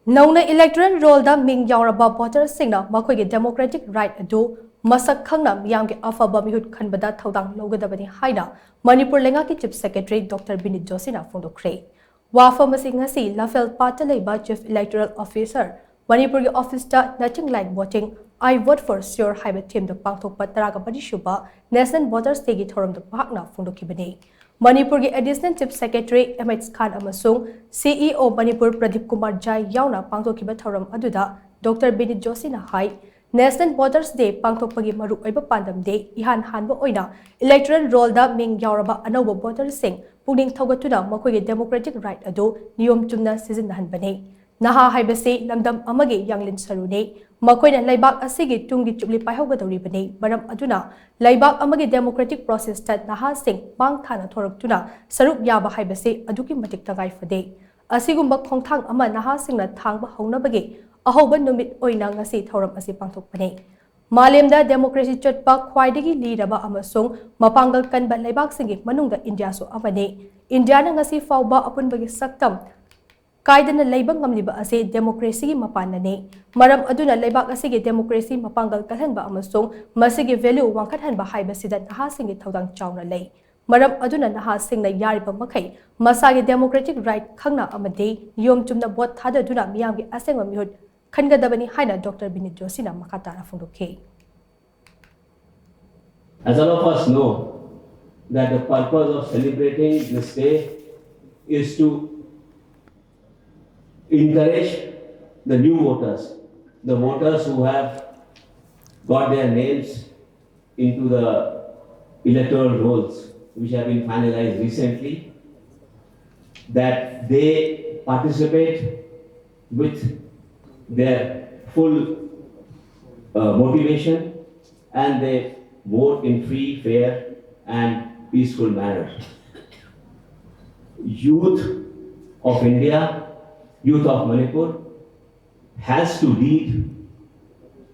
Nouna Electoral Roll da ming yaoraba voters shingna makhoigi democratic right adu mashak khangna miyamgi aphaba meehut khanbada thoudang lougadabani haina Manipur leingak Chief Secretary Dr. Vineet Joshi na phongdokkhre. Wafamasi ngasi lafel parta leiba Chief Electoral Officer Manipur gi office ta nothing like voting I vote for sure haiba team da pangthokpa taraga bani shuba National Voters Day gi thoram da phakna phongdokhibani. Manipur gi Additional Chief Secretary MH Khan amasung CEO Manipur Pradeep Kumar Jai yauna pangthokhiba thoram aduda Dr. Vineet Joshi na hai National Voters Day pangthokpagi maru oiba pandam day ihan hanba oina electoral roll da ming yaoraba anauba voters sing puning thogatuna makhoigi democratic right adu niyom chumna sizinnahanbani. Naha haibase lamdam amagi yanglin sarune makoina laibak asigi tungdi chupli paihaugadoribani maram aduna laibak amagi democratic process ta naha sing bang thana thoraktuna saruk yaba haibase aduki matik tagai fade asigumba khongthang ama naha singna thangba hongnabagi ahoba numit oina ngasi thoram asi pangthokpani. Malemda democracy chotpa khwaidagi liraba amasung mapangal kanba laibak singi manungda India so amani India na ngasi fauba apunbagi saktam Kaidana laibang ngamliba ase democracy mapanane maram aduna laibak asige democracy mapangal kalhanba amasung masige value wangkathanba haiba sida naha singi thoudang chawna lei maram aduna naha singna yariba makai masage democratic right khangna amade yom chumna bot thada duna miyamgi asengwa mihut khangadabani haina Dr. Vineet Joshi na makatara phongdokhe. As all of us know that the purpose of celebrating this day is to encourage the new voters, the voters who have got their names into the electoral rolls which have been finalized recently, that they participate with their full motivation and they vote in free, fair and peaceful manner. Youth of India, youth of Manipur has to lead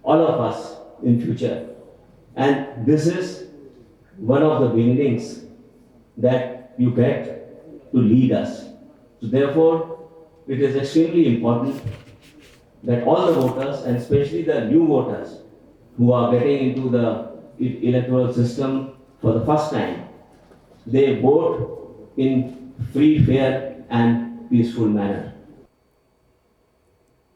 all of us in future, and this is one of the beginnings that you get to lead us. So therefore, it is extremely important that all the voters, and especially the new voters who are getting into the electoral system for the first time, they vote in free, fair and peaceful manner.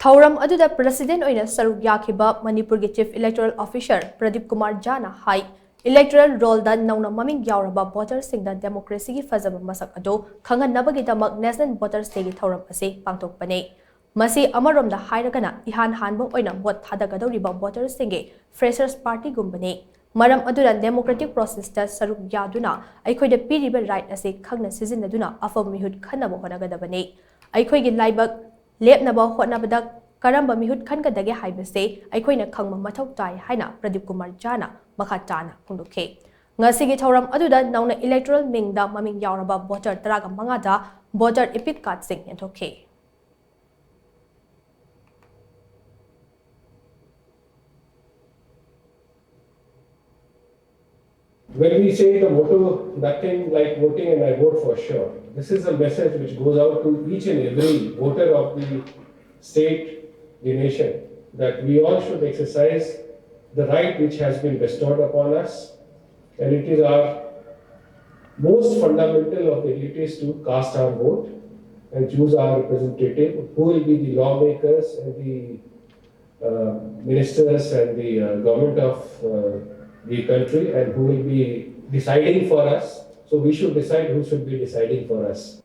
Thouram aduda President oina saruk yakhiba Manipur gi Chief Electoral Officer Pradeep Kumar Jana hai electoral roll da nauna maming yaoraba voters singda democracy gi fazaba masak ado khanganabagi damak National Voters Day gi thoram ase pangthokpane. Masi amarom da hairagana ihan hanbo oina vote thadagadoriba voters singi freshers party gumbane maram aduna democratic process ta saruk yaduna aikhoida piriba right ase khangna sizinaduna afam mihut khanaba honagadabane aikhoigi laibak lepnaba hotnabada karamba mihut khangadage haibase aikhoina khangma mathau tai haina Pradeep Kumar Jana makhatana phongdokhe. Ngasigi thoram aduda nauna electoral mingda maming yaoraba voter taraga mangada voter epic card sing enthokhe. When we say the motto, nothing like voting and I vote for sure, this is a message which goes out to each and every voter of the state, the nation, that we all should exercise the right which has been bestowed upon us, and it is our most fundamental of the duties to cast our vote and choose our representative, who will be the lawmakers and the ministers and the government of the country, and who will be deciding for us. So we should decide who should be deciding for us.